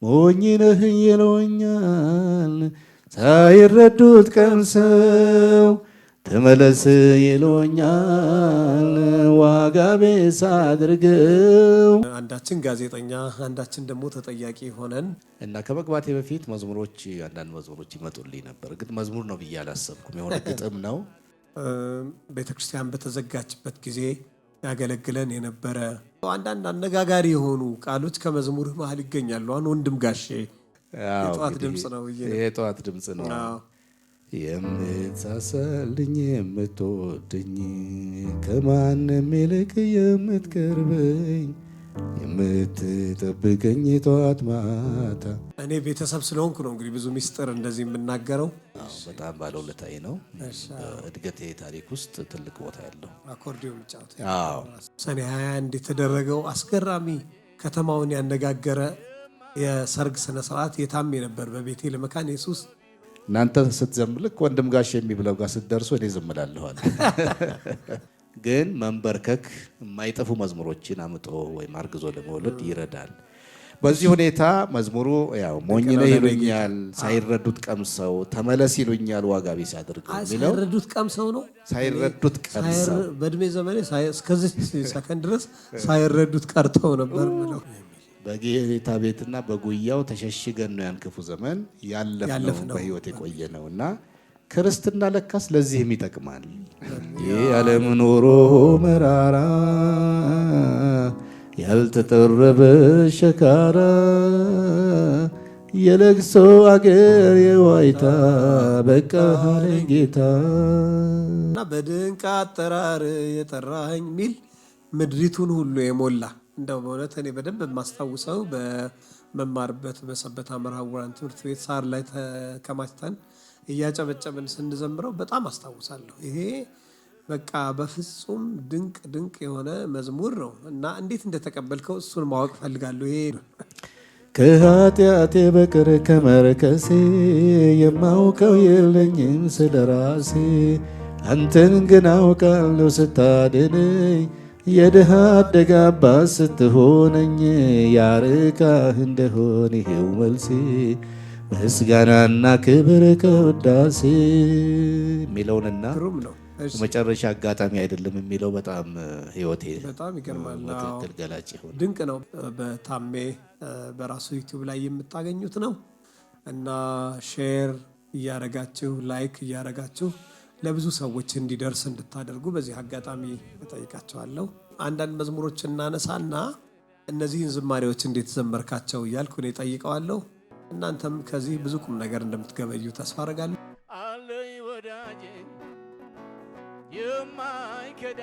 ሞኝ ነህ ይሉኛል ሳይረዱት ቀምሰው ተመለስ ይሉኛል ዋጋ ቢስ አድርገው። አንዳችን ጋዜጠኛ አንዳችን ደግሞ ተጠያቂ ሆነን እና ከመግባቴ በፊት መዝሙሮች አንዳንድ መዝሙሮች ይመጡልኝ ነበር። ግን መዝሙር ነው ብዬ አላሰብኩም። የሆነ ግጥም ነው። ቤተክርስቲያን በተዘጋችበት ጊዜ ያገለግለን የነበረ አንዳንድ አነጋጋሪ የሆኑ ቃሎች ከመዝሙር መሃል ይገኛሉ። አሁን ወንድም ጋሼ የጧት ድምጽ ነው። የጧት ድምጽ ነው። የምትሳሳልኝ የምትወደኝ ከማንም ይልቅ የምትቀርበኝ የምትጠብቀኝ ጧት ማታ። እኔ ቤተሰብ ስለሆንኩ ነው እንግዲህ ብዙ ሚስጥር እንደዚህ የምናገረው። በጣም ባለውለታዬ ነው። በእድገቴ ታሪክ ውስጥ ትልቅ ቦታ ያለው አኮርዲዮን ጫወት። ሰኔ 21 የተደረገው አስገራሚ ከተማውን ያነጋገረ የሰርግ ስነ ስርዓት የታሜ ነበር በቤቴ ለመካነ ኢየሱስ። እናንተ ስትዘምልክ ወንድም ጋሽ የሚብለው ጋር ስትደርሱ እኔ ዘምላለኋል። ግን መንበርከክ የማይጠፉ መዝሙሮችን አምጦ ወይም አርግዞ ለመውለድ ይረዳል። በዚህ ሁኔታ መዝሙሩ ያው ሞኝ ነህ ይሉኛል ሳይረዱት ቀምሰው ተመለስ ይሉኛል ዋጋ ቢስ አድርገው የሚለው ሳይረዱት ቀምሰው ነው። ሳይረዱት ቀምሰው በእድሜ ዘመኔ እስከዚህ ሰከንድ ድረስ ሳይረዱት ቀርተው ነበር ብለው በጌታ ቤትና በጉያው ተሸሽገን ነው ያን ክፉ ዘመን ያለፍነው በህይወት የቆየ ነውና ክርስትና ለካስ ለዚህም ይጠቅማል። የዓለም ኑሮ መራራ ያልተጠረበ ሸካራ የለቅሶ አገር የዋይታ በቃ ጌታ እና በድንቅ አጠራር የጠራኝ ሚል ምድሪቱን ሁሉ የሞላ እንደው በእውነት እኔ በደንብ የማስታውሰው በመማርበት በሰበታ መርሐውራን ትምህርት ቤት ሳር ላይ ተከማችተን እያጨበጨብን ስንዘምረው በጣም አስታውሳለሁ። ይሄ በቃ በፍጹም ድንቅ ድንቅ የሆነ መዝሙር ነው እና እንዴት እንደተቀበልከው እሱን ማወቅ ፈልጋለሁ። ይሄ ከኃጢአቴ በቀር ከመርከሴ የማውቀው የለኝም ስለራሴ አንተን ግን አውቃለሁ ስታድነኝ የድሃ አደግ አባት ስትሆነኝ ያርቃህ እንደሆን ይሄው መልሴ ምስጋናና ክብር ከውዳሴ የሚለውንና መጨረሻ አጋጣሚ አይደለም የሚለው በጣም ህይወቴ በጣም ይገርማል። በትክክል ገላጭ ይሆን ድንቅ ነው። በታሜ በራሱ ዩቲዩብ ላይ የምታገኙት ነው እና ሼር እያረጋችሁ ላይክ እያረጋችሁ ለብዙ ሰዎች እንዲደርስ እንድታደርጉ በዚህ አጋጣሚ እጠይቃቸዋለሁ። አንዳንድ መዝሙሮች እናነሳና እነዚህን ዝማሬዎች እንዴት ዘመርካቸው እያልኩ እኔ እጠይቀዋለሁ። እናንተም ከዚህ ብዙ ቁም ነገር እንደምትገበዩ ተስፋ አደርጋለሁ። አለኝ ወዳጄ የማይከዳ